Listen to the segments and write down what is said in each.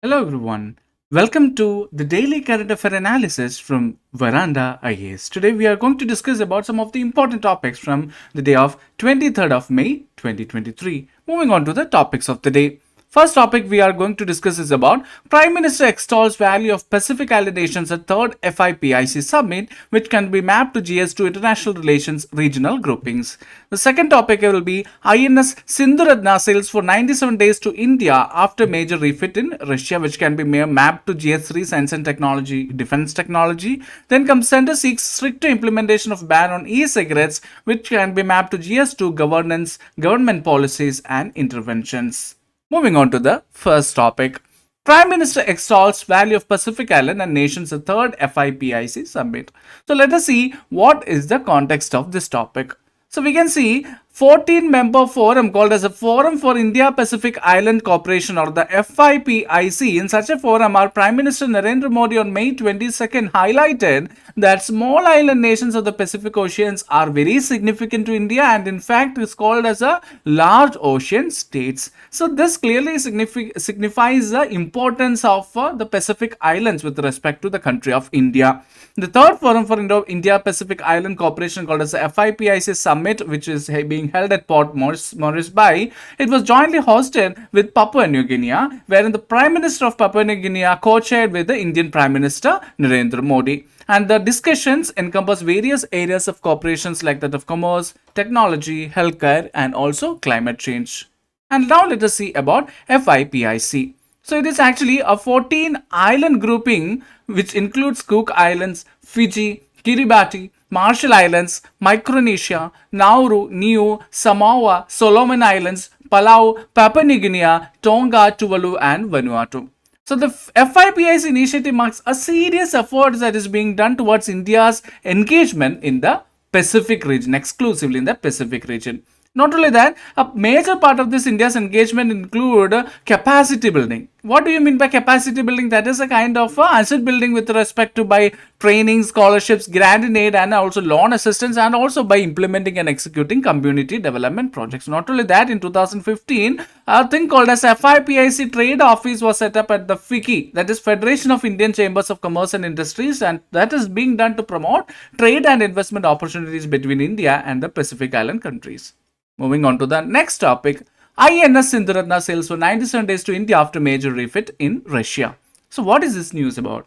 Hello everyone. Welcome to the daily current affair analysis from Veranda IAS. Today we are going to discuss about some of the important topics from the day of 23rd of May 2023. Moving on to the topics of the day. First topic we are going to discuss is about Prime Minister extols value of Pacific Island nations at third FIPIC summit, which can be mapped to GS2 international relations regional groupings. The second topic will be INS Sindhuratna sails for 97 days to India after major refit in Russia, which can be mapped to GS3 science and technology, defense technology. Then comes center seeks stricter implementation of ban on e-cigarettes, which can be mapped to GS2 governance, government policies and interventions. Moving on to the first topic. Prime Minister extols value of Pacific Island and nations at third FIPIC summit. So let us see what is the context of this topic. So we can see 14-member forum called as a Forum for India-Pacific Island Cooperation or the FIPIC. In such a forum, our Prime Minister Narendra Modi on May 22nd highlighted that small island nations of the Pacific Oceans are very significant to India and in fact is called as a large ocean states. So this clearly signifies the importance of the Pacific Islands with respect to the country of India. The third forum for India-Pacific Island Cooperation called as the FIPIC Summit, which is being held at Port Moresby, it was jointly hosted with Papua New Guinea, wherein the Prime Minister of Papua New Guinea co-chaired with the Indian Prime Minister Narendra Modi. And the discussions encompass various areas of cooperations like that of commerce, technology, healthcare, and also climate change. And now let us see about FIPIC. So it is actually a 14 island grouping which includes Cook Islands, Fiji, Kiribati, Marshall Islands, Micronesia, Nauru, Niue, Samoa, Solomon Islands, Palau, Papua New Guinea, Tonga, Tuvalu and Vanuatu. So the FIPIC initiative marks a serious effort that is being done towards India's engagement in the Pacific region, exclusively in the Pacific region. Not only that, a major part of this India's engagement include capacity building. What do you mean by capacity building? That is a kind of asset building with respect to by training, scholarships, grant in aid and also loan assistance and also by implementing and executing community development projects. Not only that, in 2015, a thing called as FIPIC Trade Office was set up at the FICI, that is Federation of Indian Chambers of Commerce and Industries, and that is being done to promote trade and investment opportunities between India and the Pacific Island countries. Moving on to the next topic, INS Sindhuratna sails for 97 days to India after major refit in Russia. So what is this news about?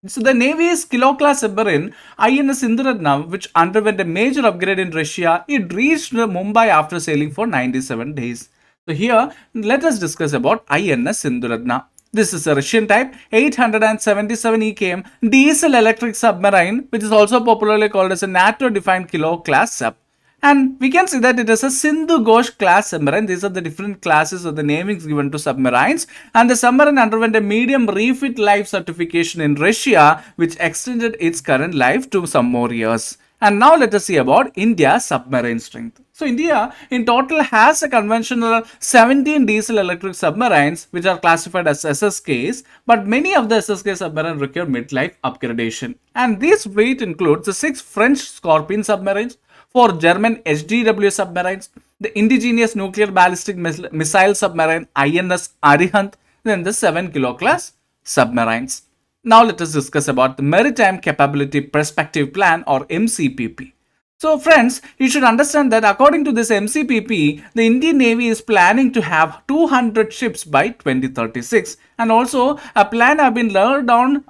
So the Navy's kilo-class submarine INS Sindhuratna, which underwent a major upgrade in Russia, it reached Mumbai after sailing for 97 days. So here, let us discuss about INS Sindhuratna. This is a Russian type 877 EKM diesel electric submarine, which is also popularly called as a NATO-defined kilo-class sub. And we can see that it is a Sindhu Ghosh class submarine. These are the different classes of the namings given to submarines. And the submarine underwent a medium refit life certification in Russia, which extended its current life to some more years. And now let us see about India's submarine strength. So India in total has a conventional 17 diesel electric submarines which are classified as SSKs, but many of the SSK submarines require midlife upgradation. And this fleet includes the 6 French Scorpion submarines, 4 German HDW submarines, the indigenous nuclear ballistic missile submarine INS Arihant, then the 7 kilo class submarines. Now let us discuss about the Maritime Capability Perspective Plan or MCPP. So friends, you should understand that according to this MCPP, the Indian Navy is planning to have 200 ships by 2036 and also a plan have been laid down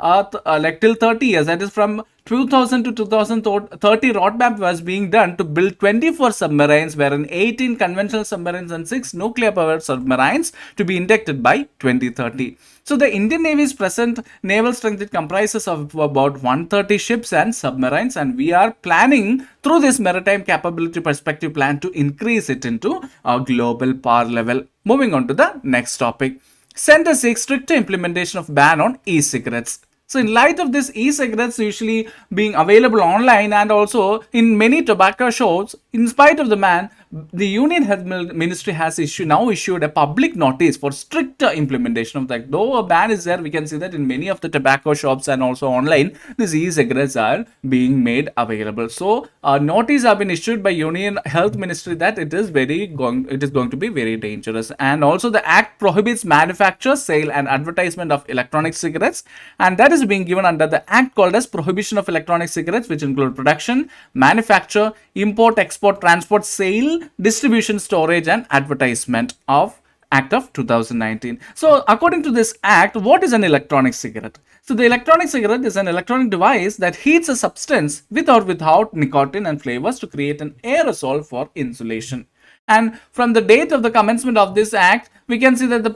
like till 30 years, that is from 2000 to 2030 roadmap was being done to build 24 submarines wherein 18 conventional submarines and 6 nuclear powered submarines to be inducted by 2030. So the Indian Navy's present naval strength it comprises of about 130 ships and submarines and we are planning through this maritime capability perspective plan to increase it into a global power level. Moving on to the next topic. Center seeks stricter implementation of ban on e-cigarettes. So in light of this e-cigarettes usually being available online and also in many tobacco shops, in spite of the ban, the Union Health Ministry has now issued a public notice for stricter implementation of that. Though a ban is there, we can see that in many of the tobacco shops and also online, these e-cigarettes are being made available. So a notice have been issued by Union Health Ministry that it is going to be very dangerous. And also the act prohibits manufacture, sale and advertisement of electronic cigarettes, and that is being given under the act called as Prohibition of Electronic Cigarettes, which include production, manufacture, import, export, transport, sale, distribution, storage and advertisement of Act of 2019. So according to this act, what is an electronic cigarette? So the electronic cigarette is an electronic device that heats a substance with or without nicotine and flavors to create an aerosol for insulation. And from the date of the commencement of this act, we can see that it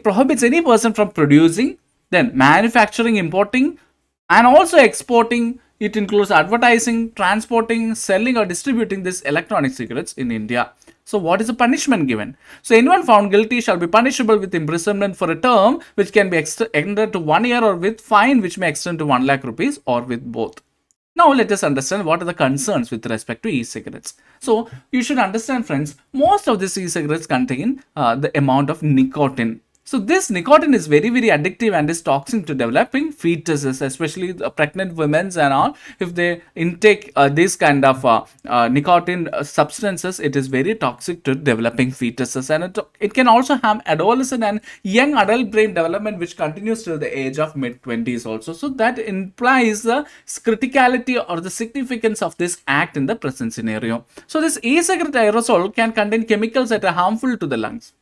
prohibits any person from producing, then manufacturing, importing, and also exporting. It includes advertising, transporting, selling, or distributing these electronic cigarettes in India. So what is the punishment given? So anyone found guilty shall be punishable with imprisonment for a term which can be extended to 1 year, or with fine which may extend to 1 lakh rupees, or with both. Now let us understand what are the concerns with respect to e-cigarettes. So you should understand, friends, most of these e-cigarettes contain the amount of nicotine. So this nicotine is very, very addictive and is toxic to developing fetuses, especially the pregnant women and all. If they intake this kind of nicotine substances, it is very toxic to developing fetuses, and it can also harm adolescent and young adult brain development, which continues till the age of mid-20s also. So that implies the criticality or the significance of this act in the present scenario. So this e-cigarette aerosol can contain chemicals that are harmful to the lungs.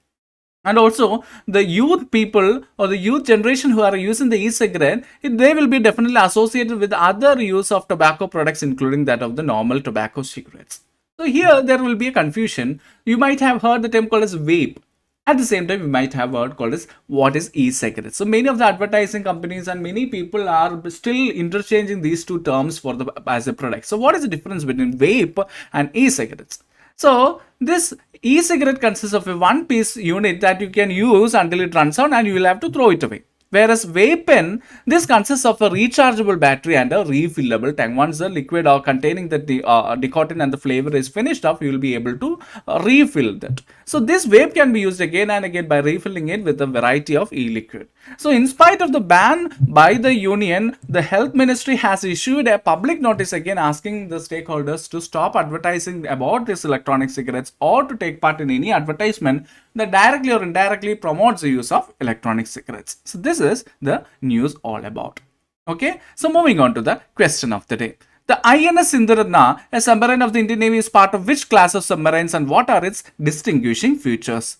And also the youth people or the youth generation who are using the e-cigarette, they will be definitely associated with other use of tobacco products, including that of the normal tobacco cigarettes. So here there will be a confusion. You might have heard the term called as vape. At the same time, you might have heard called as what is e-cigarette. So many of the advertising companies and many people are still interchanging these two terms for as a product. So what is the difference between vape and e-cigarettes? So this e-cigarette consists of a one-piece unit that you can use until it runs out and you will have to throw it away. Whereas vape pen, this consists of a rechargeable battery and a refillable tank. Once the liquid or containing the nicotine and the flavor is finished off, you will be able to refill that. So this vape can be used again and again by refilling it with a variety of e-liquid. So in spite of the ban by the union, the health ministry has issued a public notice again asking the stakeholders to stop advertising about these electronic cigarettes or to take part in any advertisement that directly or indirectly promotes the use of electronic cigarettes. So this is the news all about. Okay, so moving on to the question of the day. The INS Sindhuratna, a submarine of the Indian Navy, is part of which class of submarines and what are its distinguishing features?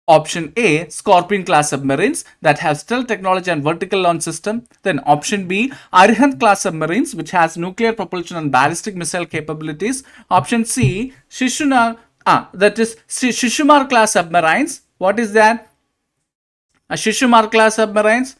Option A, Scorpion class submarines that have stealth technology and vertical launch system. Then option B, Arihant class submarines which has nuclear propulsion and ballistic missile capabilities. Option C, Shishumar class submarines. What is that? Shishumar class submarines.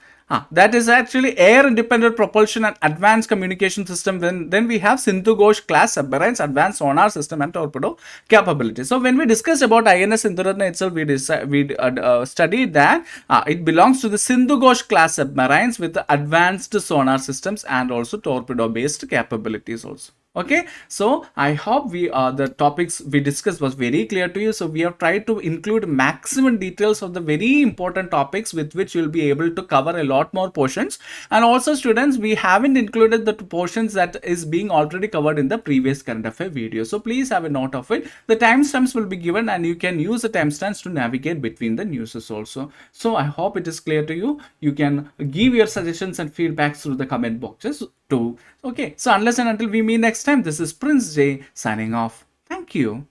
That is actually air independent propulsion and advanced communication system. Then we have Sindhu Ghosh class submarines, advanced sonar system and torpedo capability. So when we discussed about INS Sindhuratna itself, we studied that it belongs to the Sindhu Ghosh class submarines with the advanced sonar systems and also torpedo based capabilities also. Okay, so I hope the topics we discussed was very clear to you. So we have tried to include maximum details of the very important topics with which you'll be able to cover a lot more portions. And also students, we haven't included the portions that is being already covered in the previous current affair video. So please have a note of it. The timestamps will be given and you can use the timestamps to navigate between the newses also. So I hope it is clear to you. You can give your suggestions and feedbacks through the comment boxes too. Okay, so unless and until we meet next time, this is Prince J signing off. Thank you.